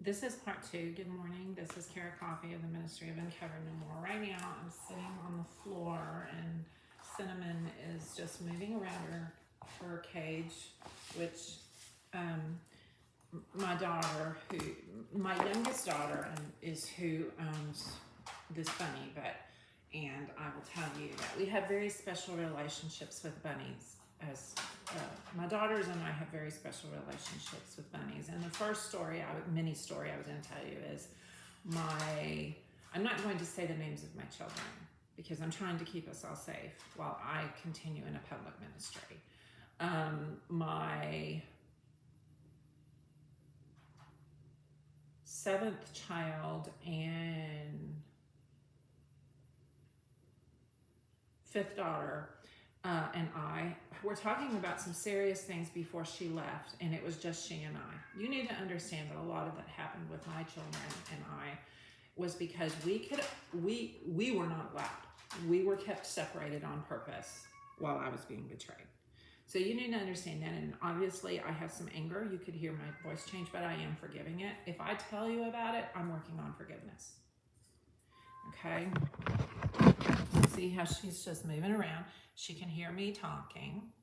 This is part 2. Good morning. This is Beaty-Coffey of the Ministry of Uncovered No More. Right now, I'm sitting on the floor, and Cinnamon is just moving around her cage, which my daughter, my youngest daughter, is who owns this bunny. And I will tell you that we have very special relationships with bunnies. My daughters and I have very special relationships with bunnies. And the first mini story I was going to tell you is I'm not going to say the names of my children because I'm trying to keep us all safe while I continue in a public ministry. My 7th child and 5th daughter and I were talking about some serious things before she left, and it was just she and I. You need to understand that a lot of that happened with my children and I was because we were not allowed. We were kept separated on purpose while I was being betrayed. So you need to understand that, and obviously I have some anger. You could hear my voice change, but I am forgiving it. If I tell you about it, I'm working on forgiveness. Okay? See how she's just moving around. She can hear me talking.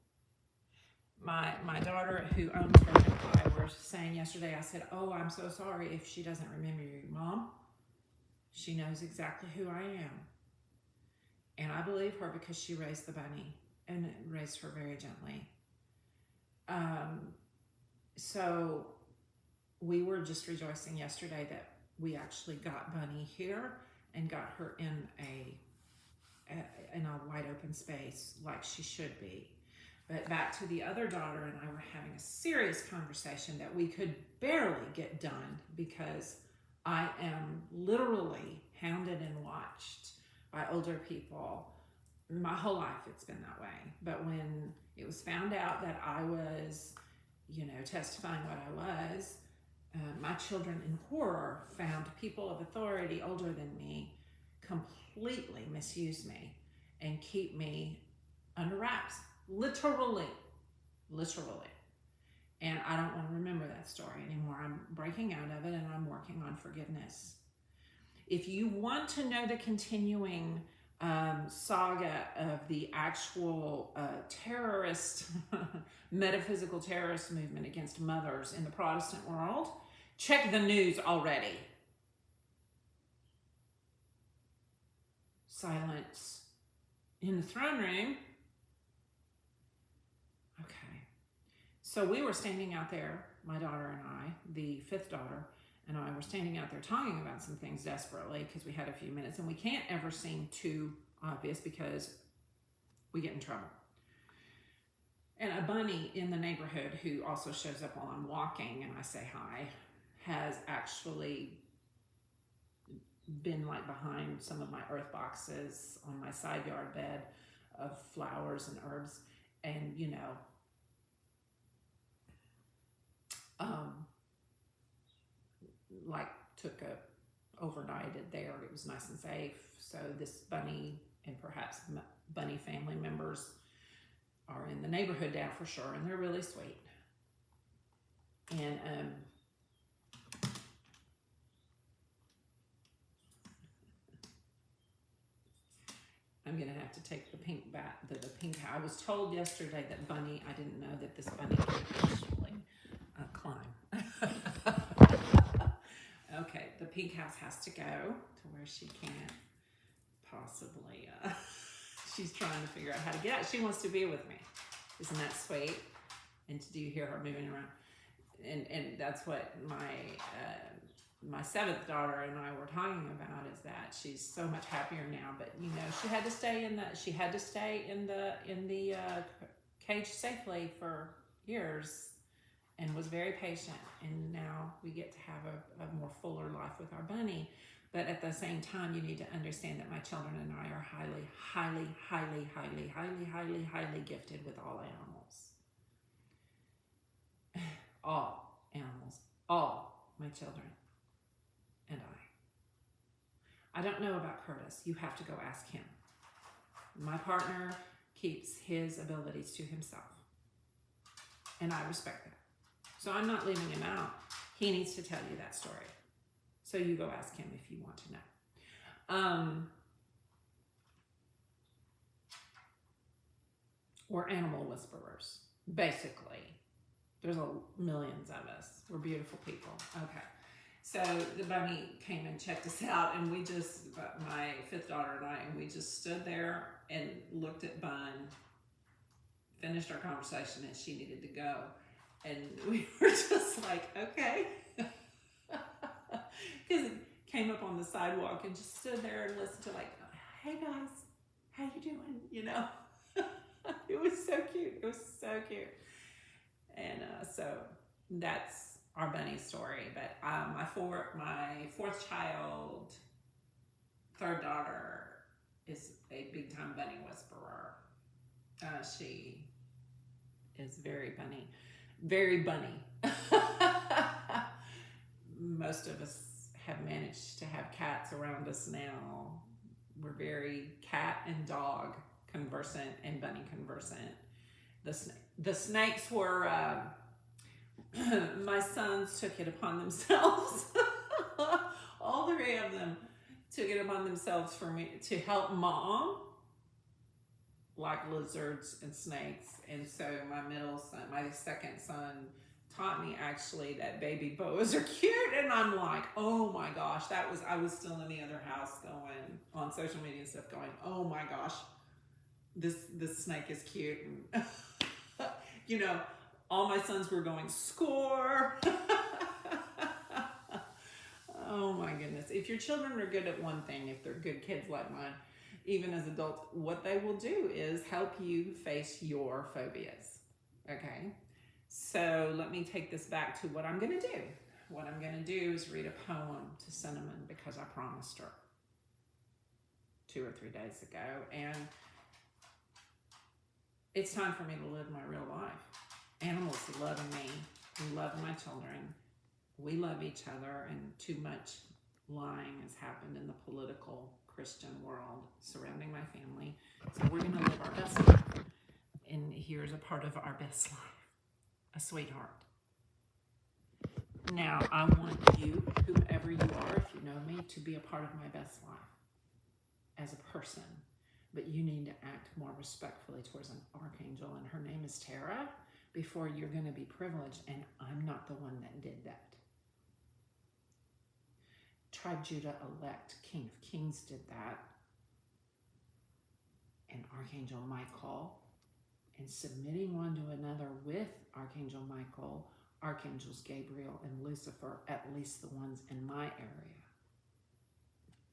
My daughter, who owns her, and I were saying yesterday, I said, oh, I'm so sorry if she doesn't remember you, Mom. She knows exactly who I am. And I believe her because she raised the bunny and raised her very gently. So we were just rejoicing yesterday that we actually got Bunny here and got her in a wide open space like she should be. But back to the other daughter and I were having a serious conversation that we could barely get done because I am literally hounded and watched by older people. My whole life it's been that way. But when it was found out that I was, testifying what I was, my children in horror found people of authority older than me completely misuse me and keep me under wraps, literally. And I don't want to remember that story anymore. I'm breaking out of it and I'm working on forgiveness. If you want to know the continuing saga of the actual terrorist, metaphysical terrorist movement against mothers in the Protestant world, check the news already. Silence in the throne room. Okay. So we were standing out there, my daughter and I, the 5th daughter, and I were standing out there talking about some things desperately because we had a few minutes and we can't ever seem too obvious because we get in trouble. And a bunny in the neighborhood who also shows up while I'm walking and I say hi has actually been like behind some of my earth boxes on my side yard bed of flowers and herbs, and overnighted there. It was nice and safe. So this bunny and perhaps bunny family members are in the neighborhood now for sure, and they're really sweet. And I'm going to have to take the pink the pink house. I was told yesterday that bunny, I didn't know that this bunny could actually climb. Okay, the pink house has to go to where she can't possibly, she's trying to figure out how to get out. She wants to be with me. Isn't that sweet? And do you hear her moving around? And that's what my 7th daughter and I were talking about, is that she's so much happier now. But she had to stay in the cage safely for years and was very patient. And now we get to have a more fuller life with our bunny. But at the same time, you need to understand that my children and I are highly gifted with all animals. All animals, all my children. And I don't know about Curtis. You have to go ask him. My partner keeps his abilities to himself. And I respect that. So I'm not leaving him out. He needs to tell you that story. So you go ask him if you want to know. We're animal whisperers, basically. There's millions of us. We're beautiful people. Okay. So the bunny came and checked us out, and we just, my fifth daughter and I, and we just stood there and looked at Bun, finished our conversation, and she needed to go. And we were just like, okay. Because it came up on the sidewalk and just stood there and listened to, like, hey guys, how you doing? You know? It was so cute. It was so cute. And so that's our bunny story. But my fourth child, third daughter, is a big time bunny whisperer. She is very bunny. Very bunny. Most of us have managed to have cats around us now. We're very cat and dog conversant and bunny conversant. The snakes were, my sons took it upon themselves. All three of them took it upon themselves for me to help Mom, like lizards and snakes. And so my second son taught me actually that baby boas are cute. And I'm like, oh my gosh, I was still in the other house going on social media and stuff going, oh my gosh, this snake is cute. And you know, all my sons were going, score. Oh my goodness. If your children are good at one thing, if they're good kids like mine, even as adults, what they will do is help you face your phobias. Okay? So let me take this back to what I'm going to do. What I'm going to do is read a poem to Cinnamon because I promised her 2 or 3 days ago. And it's time for me to live my real life. Animals love me. We love my children. We love each other, and too much lying has happened in the political Christian world surrounding my family. So we're going to live our best life. And here's a part of our best life. A sweetheart. Now, I want you, whoever you are, if you know me, to be a part of my best life as a person. But you need to act more respectfully towards an archangel, and her name is Tara, before you're going to be privileged, and I'm not the one that did that. Tribe Judah elect King of Kings did that, and Archangel Michael, and submitting one to another with Archangel Michael, Archangels Gabriel and Lucifer, at least the ones in my area.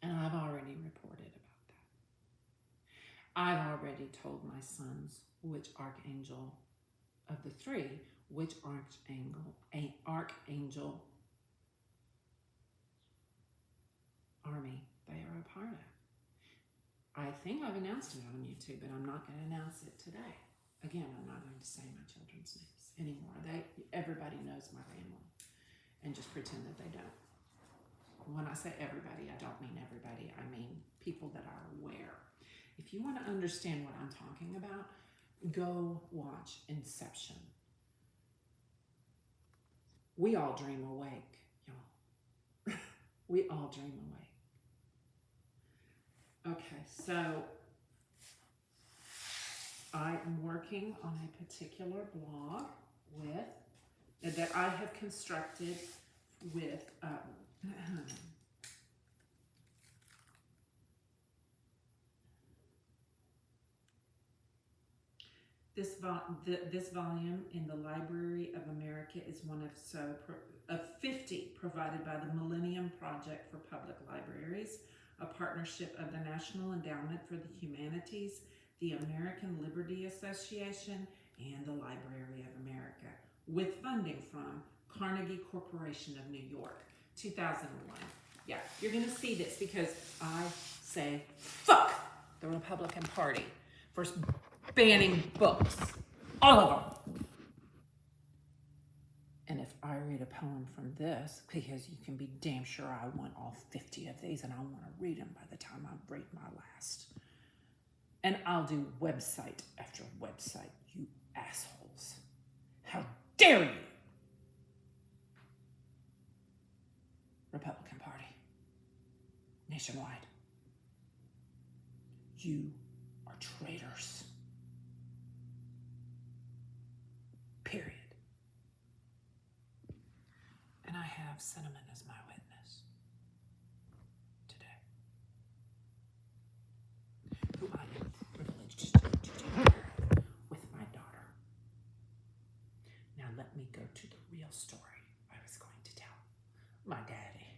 And I've already reported about that. I've already told my sons which archangel of the three, which archangel army they are a part of. I think I've announced it on YouTube, but I'm not going to announce it today. Again, I'm not going to say my children's names anymore. Everybody knows my family, and just pretend that they don't. When I say everybody, I don't mean everybody. I mean people that are aware. If you want to understand what I'm talking about, go watch Inception. We all dream awake, y'all. We all dream awake. Okay, so I am working on a particular blog that I have constructed with this volume in the Library of America is one of 50 provided by the Millennium Project for Public Libraries, a partnership of the National Endowment for the Humanities, the American Liberty Association, and the Library of America, with funding from Carnegie Corporation of New York, 2001. Yeah, you're going to see this because I say, fuck the Republican Party for banning books. All of them. And if I read a poem from this, because you can be damn sure I want all 50 of these and I want to read them by the time I read my last. And I'll do website after website, you assholes. How dare you? Republican Party nationwide. You are traitors. Period. And I have Cinnamon as my witness today, who I am privileged to take care of with my daughter. Now let me go to the real story I was going to tell. My daddy,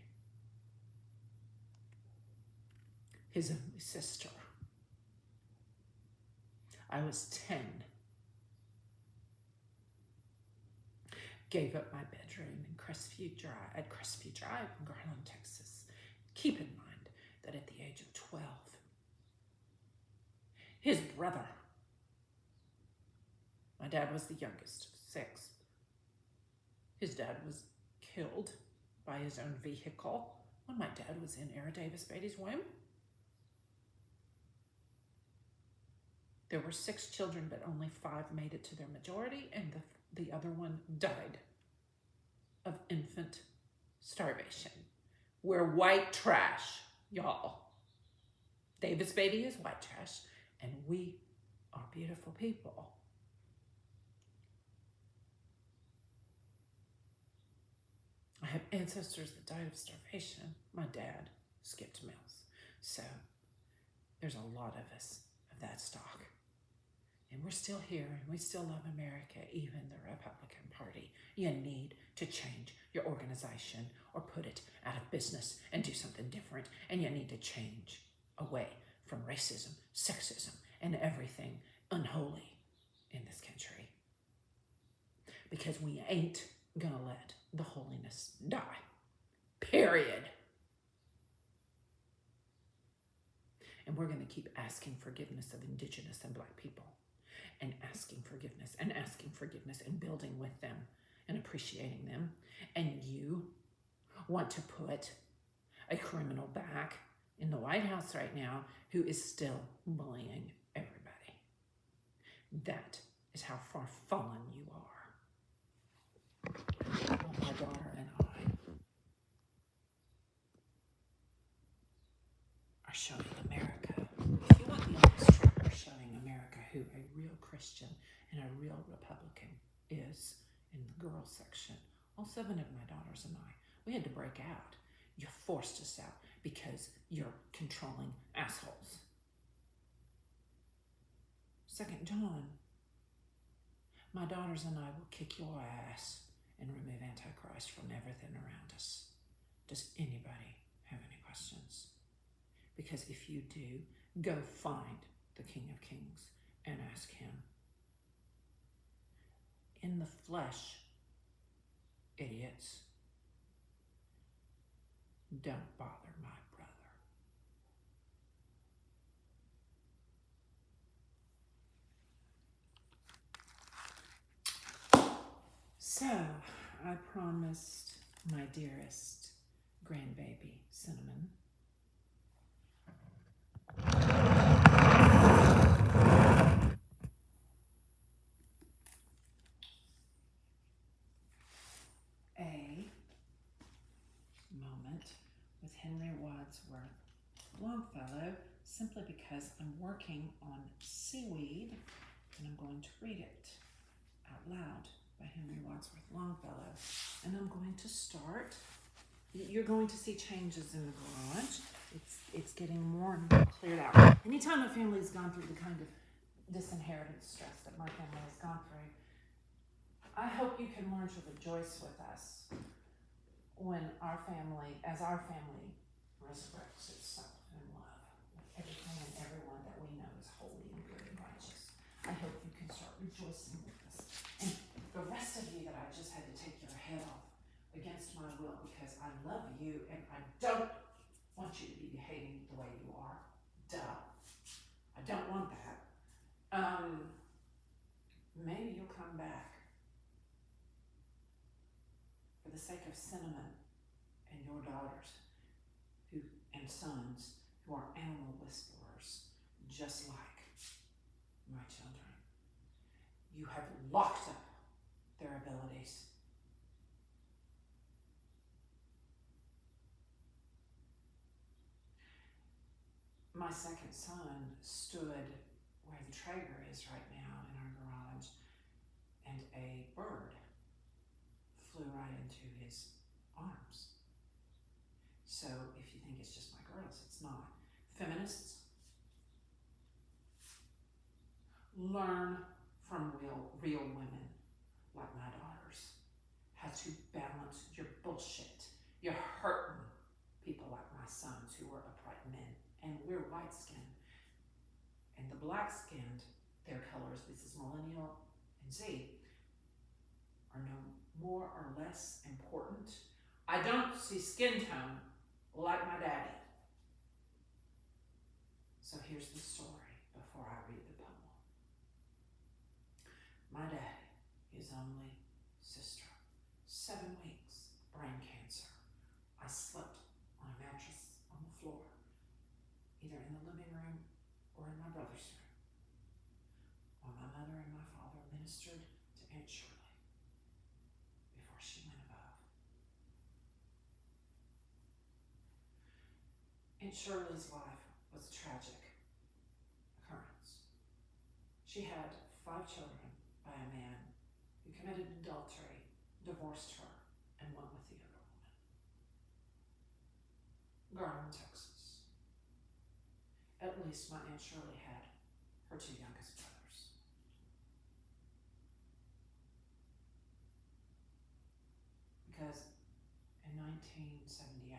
his only sister. I was 10. Gave up my bedroom in Crestview Drive in Garland, Texas. Keep in mind that at the age of 12, his brother, my dad was the youngest of 6. His dad was killed by his own vehicle when my dad was in Era Davis Beatty's womb. There were 6 children, but only 5 made it to their majority, and the other one died of infant starvation. We're white trash, y'all. Davis Beatty is white trash, and we are beautiful people. I have ancestors that died of starvation. My dad skipped meals. So there's a lot of us of that stock. And we're still here, and we still love America, even the Republican Party. You need to change your organization or put it out of business and do something different. And you need to change away from racism, sexism, and everything unholy in this country. Because we ain't gonna let the holiness die. Period. And we're gonna keep asking forgiveness of Indigenous and Black people. And asking forgiveness and building with them and appreciating them. And you want to put a criminal back in the White House right now who is still bullying everybody. That is how far fallen you are. Well, my daughter and I are showing America. If you want the honest truth, we're showing America who a real Christian and a real Republican is in the girls section. All 7 of my daughters and I, we had to break out. You forced us out because you're controlling assholes. 2nd John, my daughters and I will kick your ass and remove Antichrist from everything around us. Does anybody have any questions? Because if you do, go find the King of Kings and ask him. In the flesh, idiots, don't bother my brother. So, I promised my dearest grandbaby, Cinnamon, a moment with Henry Wadsworth Longfellow, simply because I'm working on Seaweed, and I'm going to read it out loud by Henry Wadsworth Longfellow. And I'm going to start. You're going to see changes in the garage. It's getting more and more cleared out. Anytime a family's gone through the kind of disinherited stress that my family has gone through, I hope you can learn to rejoice with us when our family resurrects itself in love with everything and everyone that we know is holy and good and righteous. I hope you can start rejoicing with us. And the rest of you that I just had to take your head off against my will because I love you and I don't want you to be behaving the way you are. Duh. I don't want that. Maybe you'll come back for the sake of Cinnamon and your daughters and sons who are animal whisperers, just like my children. You have locked up their abilities. My second son stood where the Traeger is right now in our garage, and a bird flew right into his arms. So if you think it's just my girls, it's not. Feminists, learn from real women like my daughters how to balance your bullshit. You're hurting people like my sons who are upright men, and we're white-skinned. And the black-skinned, their colors, this is millennial and Z, are no more or less important. I don't see skin tone like my daddy. So here's the story before I read the poem. My daddy, his only sister, 7 weeks, brain cancer. I slept on a mattress on the floor, either in the living room or in my brother's room, while my mother and my father ministered to Aunt Shirley before she went above. Aunt Shirley's life was a tragic occurrence. She had 5 children by a man who committed adultery, divorced her, and went with the other woman. Garland, Texas. At least my Aunt Shirley had her 2 youngest brothers. Because in 1978,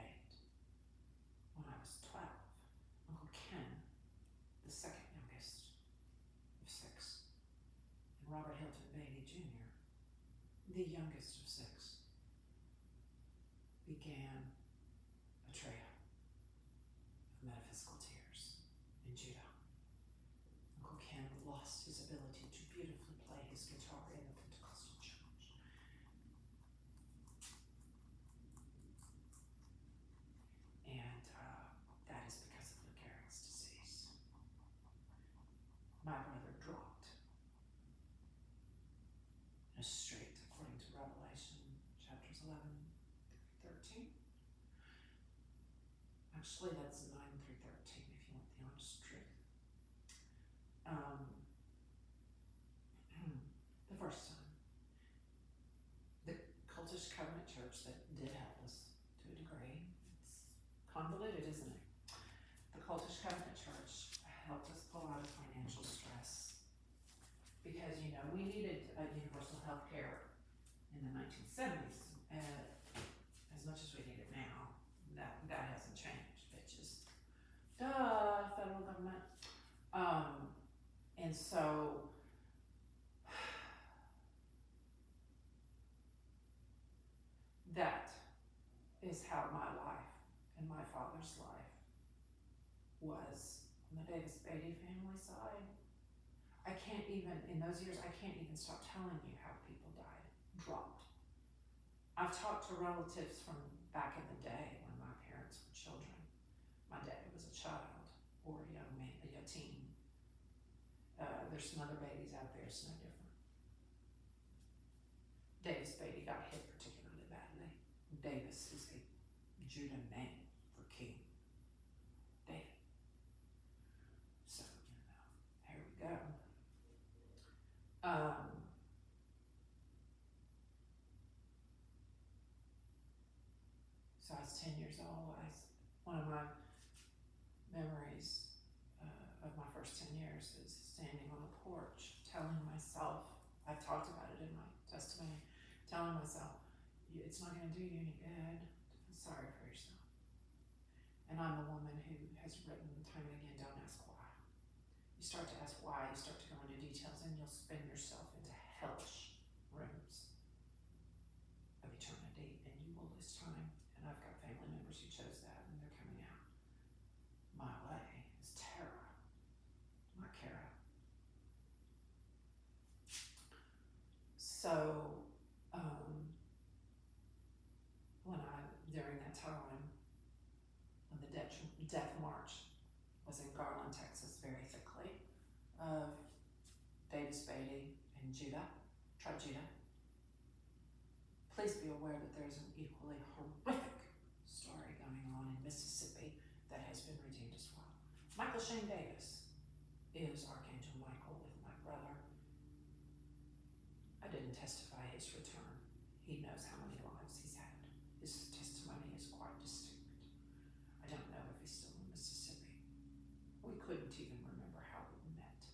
when I was 12, Uncle Ken, the second youngest of 6, and Robert Hilton Beatty Jr., the youngest of 6, began a trail of metaphysical tears in Judah. Uncle Ken lost his ability to beautifully play his guitar in the Pentecostal church. And that is because of Lou Gehrig's disease. My brother dropped in a strait, according to Revelation chapters 11 through 13. Actually, that's 9 through 13 if you want the honest truth. The first time, the cultish covenant church that did help us to a degree. It's convoluted, isn't it? The cultish covenant church helped us pull out of financial stress because, you know, we needed universal health care in the 1970s as much as we need it now. That hasn't changed, bitches. Duh, federal government. And so that is how my life and my father's life was on the Davis Beatty family side. I can't even, in those years, I can't even stop telling you how people died, dropped. I've talked to relatives from back in the day when my parents were children. My dad was a child or a young man, a teen. There's some other babies out there, it's no different. Davis Beatty got hit particularly badly. Davis is a Judah name for king. David. So, here we go. So I was 10 years old. One of my memories of my first 10 years is standing on a porch telling myself, I've talked about it in my testimony, telling myself, it's not going to do you any good to feel sorry for yourself. And I'm a woman who has written time and again, don't ask why. You start to ask why, you start to go into details, and you'll spin yourself into hellish rooms of eternity, and you will lose time. And I've got family members who chose that, and they're coming out. My way is Tara, not Kara. So, during that time, when the death march was in Garland, Texas, very thickly, of Davis Beatty and Judah, tribe Judah, please be aware that there's an equally horrific story going on in Mississippi that has been redeemed as well. Michael Shane Davis is Archangel Michael with my brother. I didn't testify his return. He knows how many lives he's had. His testimony is quite distinct. I don't know if he's still in Mississippi. We couldn't even remember how we met.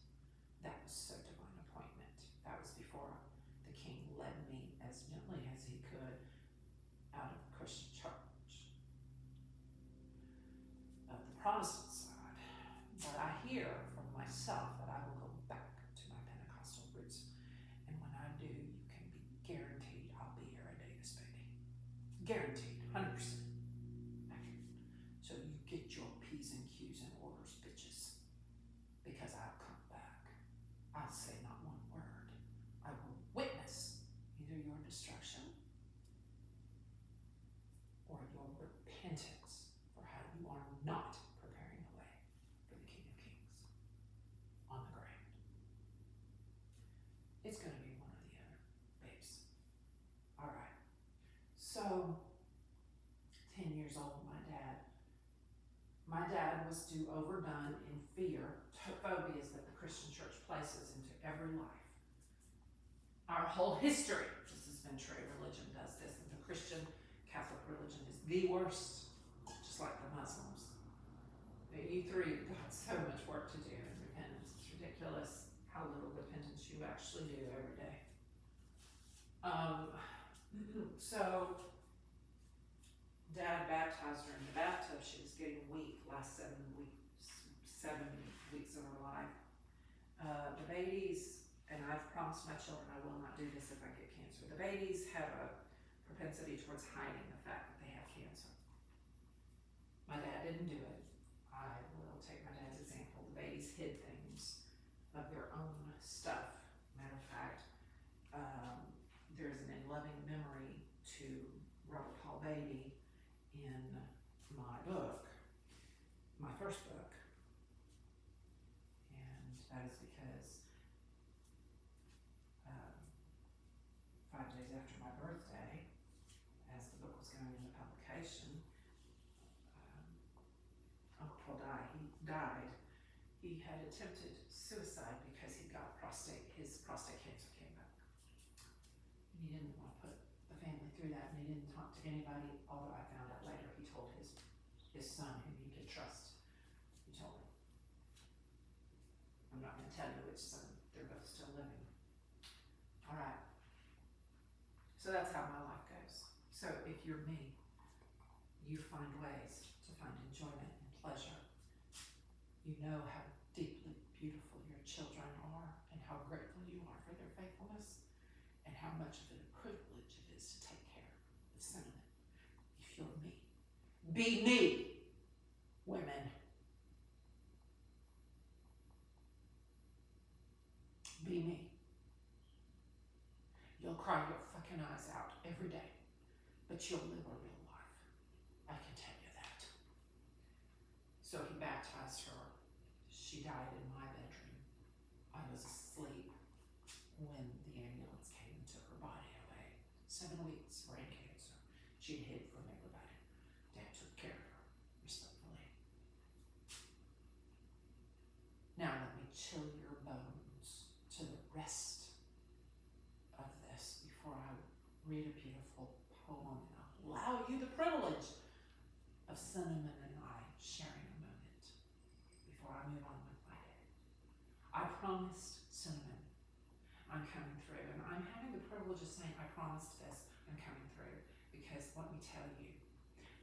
That was so divine appointment. That was before the King led me as gently as he could out of the Christian church of the Protestant side. But I hear from myself that I will go back to my Pentecostal roots. And when I do, you can be guaranteed I'll be here at Davis, baby. Guaranteed, 100%. So you get your P's and Q's and orders, bitches. Because I'll come back. I'll say not one word. I will witness either your destruction or your repentance for how you are not preparing the way for the King of Kings on the ground. It's going to be one or the other, babes. All right. So, 10 years old, my dad was too overdone in fear, phobias that the Christian church places into every life. Our whole history, this has been true, religion does this, and the Christian Catholic religion is the worst, just like the Muslims. You three have got so much work to do in repentance. It's ridiculous how little repentance you actually do every day. So Dad baptized her in the bathtub. She was getting weak last 7 weeks of her life. The Beatys, and I've promised my children I will not do this if I get cancer. The Beatys have a propensity towards hiding the fact that they have cancer. My dad didn't do it. I will take my dad's example. The Beatys hid things of their own stuff. Matter of fact, there's an in-loving memory to Robert Paul Beatty in my book, my first book, and that is because 5 days after my birthday, as the book was going into publication, Uncle Paul died. He had attempted suicide because his prostate cancer came back. And he didn't want to put the family through that, and he didn't talk to anybody, although I found out later he told his son, whom he could trust. He told him. I'm not going to tell you which son. They're both still living. All right. So that's how my life goes. So if you're me, you find ways to find enjoyment and pleasure. You know how deeply beautiful your children are and how grateful you are for their faithfulness and how much of a privilege it is to take care of cinnamon. If you're me, be me, women. Be me. You'll cry your fucking eyes out every day, but you'll live a real life. I can tell you that. So he baptized her. She died in my bedroom. I was asleep when the ambulance came and took her body away. 7 weeks, brain cancer. She hid from everybody. Dad took care of her, respectfully. Now let me chill your bones to the rest of this before I read a beautiful poem and allow you the privilege of Cinnamon and I sharing a moment before I move on with my day. I promised Cinnamon I'm coming through, and I'm having the privilege of saying I promised this, I'm coming through, because let me tell you,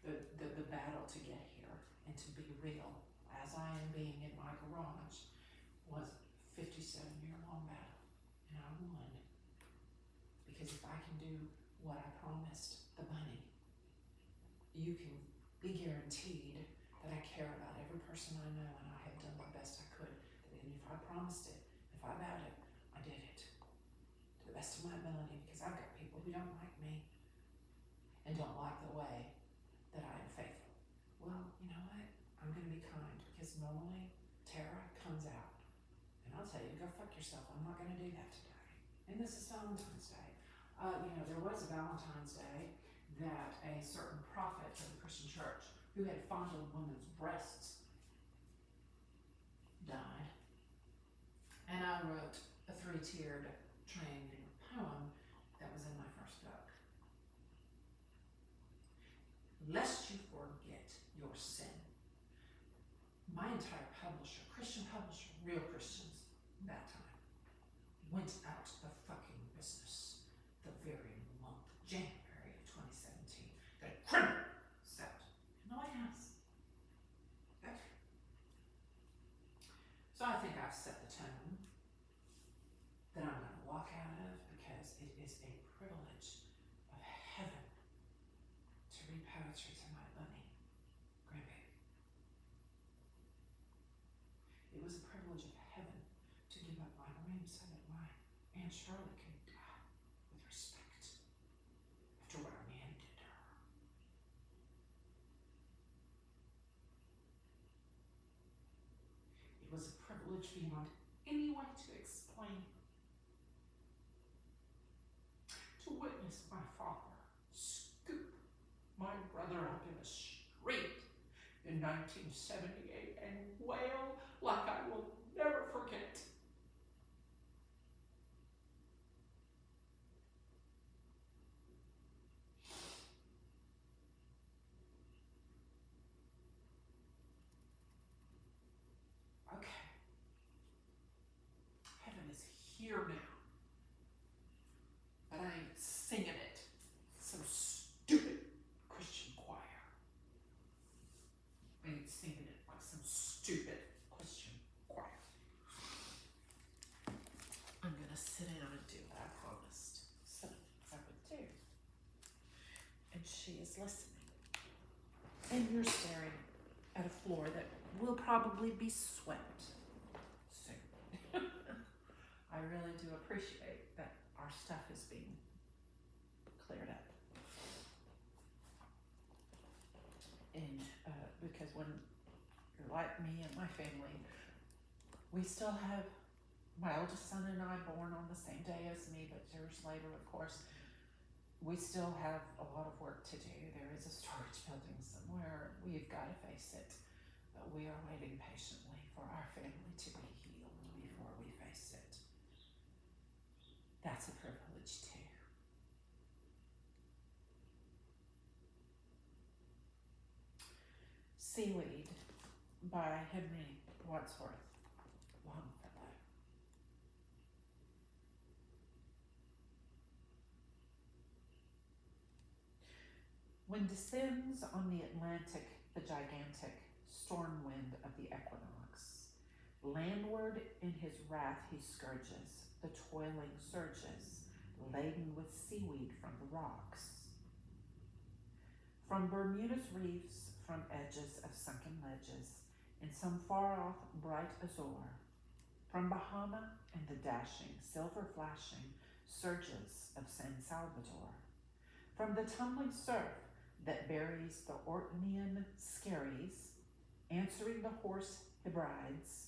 the battle to get here and to be real, as I am being in my garage, was a 57-year-long battle, and I won. Because if I can do what I promised the bunny, you can be guaranteed that I care about every person I know, and I have done the best I could. And if I promised it, if I vowed it, I did it to the best of my ability, because I've got people who don't like me and don't like the way that I am faithful. Well, you know what? I'm going to be kind, because normally Tara comes out and I'll tell you, go fuck yourself. I'm not going to do that today. And this is Valentine's Day. There was a Valentine's Day that a certain prophet of the Christian church who had fondled women's breasts died. And I wrote a 3-tiered triangular poem that was in my first book. Lest you forget your sin. My entire publisher, Christian publisher, real Christians, that time, went out of fucking business the very month, January of 2017, that a criminal sat in the White House. Okay. So I think I've set the tone that I'm going to walk out of, because it is a privilege of heaven to read poetry to my living grandbaby. It was a privilege of heaven to give up my room so that my Aunt Charlotte could die with respect after what our man did to her. It was a privilege beyond any way to explain. To witness my father scoop my brother up in a street in 1978 and wail like I will never forget. Okay. Heaven is here now. But I ain't singing it. Some stupid Christian choir. I ain't singing it like some stupid Christian choir. I'm gonna sit down and do what I promised I would do. And she is listening. And you're staring at a floor that will probably be swept soon. I really do appreciate that our stuff is being cleared up. And because when you're like me and my family, we still have my oldest son and I born on the same day as me, but years later, of course, we still have a lot of work to do. There is a storage building somewhere. We've got to face it. But we are waiting patiently for our family to be healed before we face it. That's a privilege too. Seaweed by Henry Wadsworth, Longfellow. When descends on the Atlantic the gigantic storm wind of the equinox, landward in his wrath he scourges the toiling surges, laden with seaweed from the rocks. From Bermuda's reefs, from edges of sunken ledges, in some far-off bright azure, from Bahama and the dashing, silver-flashing surges of San Salvador, from the tumbling surf that buries the Orkneyan skerries, answering the hoarse Hebrides,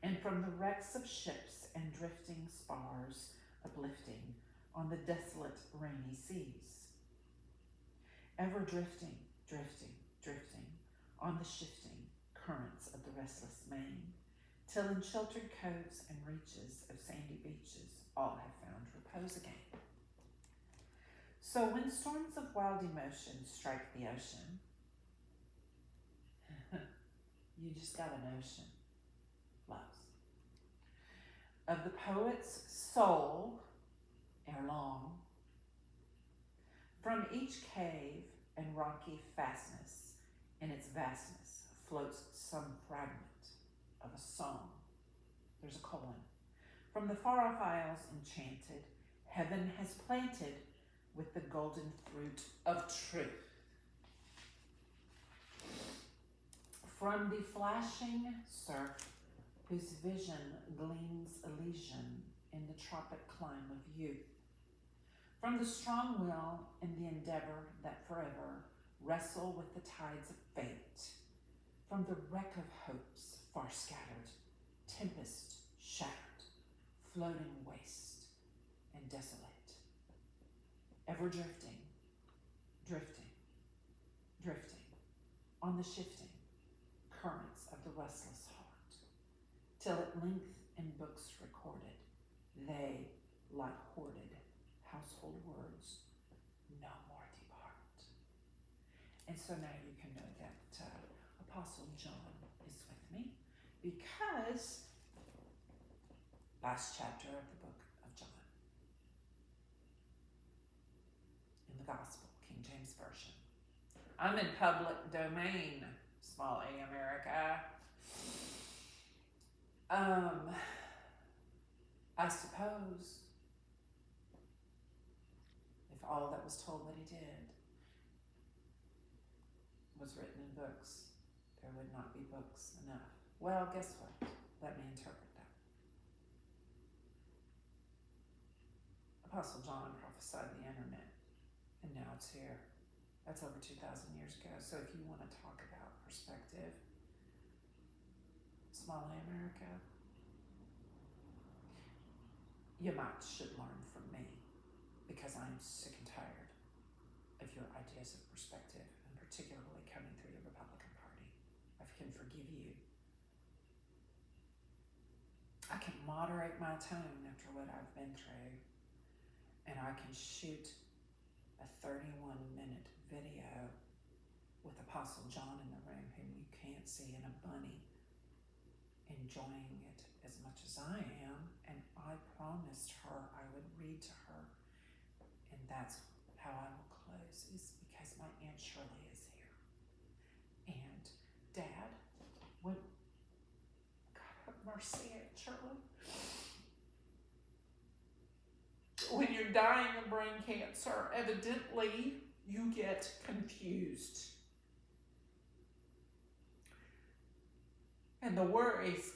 and from the wrecks of ships and drifting spars uplifting on the desolate rainy seas. Ever drifting, drifting, drifting on the shifting currents of the restless main, till in sheltered coves and reaches of sandy beaches all have found repose again. So when storms of wild emotion strike the ocean, you just got a notion, loves, of the poet's soul ere long. From each cave and rocky fastness in its vastness floats some fragment of a song. There's a colon. From the far-off isles enchanted, heaven has planted with the golden fruit of truth. From the flashing surf, whose vision gleams Elysian in the tropic clime of youth. From the strong will and the endeavor that forever wrestle with the tides of fate. From the wreck of hopes far scattered, tempest shattered, floating waste and desolate. Ever drifting, drifting, drifting on the shifting currents of the restless heart, till at length in books recorded, they, like hoarded household words, no more depart. And so now you can know that Apostle John is with me, because last chapter of the book of John in the Gospel, King James Version. I'm in public domain, small a America. I suppose if all that was told that he did was written in books, there would not be books enough. Well, guess what? Let me interpret that. Apostle John prophesied the internet, and now it's here. That's over 2,000 years ago. So if you want to talk about perspective, small a America, you should learn from me, because I'm sick and tired of your ideas of perspective, and particularly coming through the Republican Party. I can forgive you. I can moderate my tone after what I've been through, and I can shoot a 31-minute video with Apostle John in the room, whom you can't see, and a bunny enjoying it as much as I am, and I promised her I would read to her, and that's how I will close, is because my Aunt Shirley is here. And Dad, when, God have mercy, Aunt Shirley, when you're dying of brain cancer, evidently you get confused. And the worries,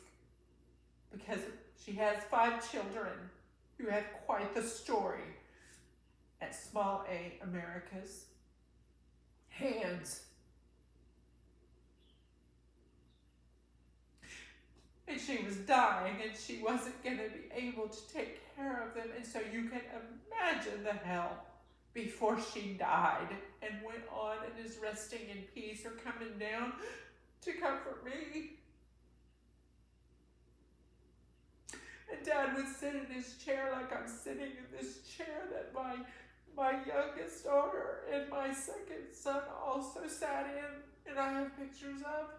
because she has 5 children who have quite the story at small a America's hands. And she was dying, and she wasn't going to be able to take care of them. And so you can imagine the hell before she died and went on and is resting in peace, or coming down to comfort me. And Dad would sit in his chair like I'm sitting in this chair that my youngest daughter and my second son also sat in, and I have pictures of.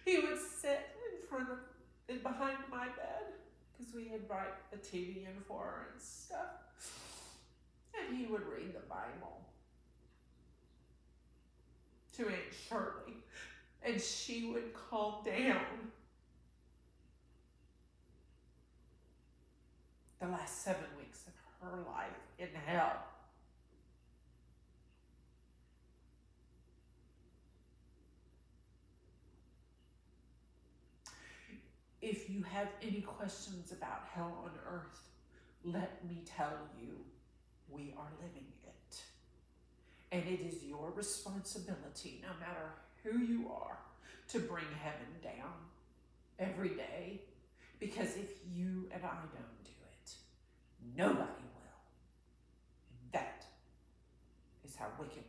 He would sit in front of and behind my bed, because we had brought a TV in for her and stuff, and he would read the Bible to Aunt Shirley, and she would calm down. The last 7 weeks of her life in hell. If you have any questions about hell on earth, let me tell you, we are living it. And it is your responsibility, no matter who you are, to bring heaven down every day. Because if you and I don't do it, nobody will. And that is how wicked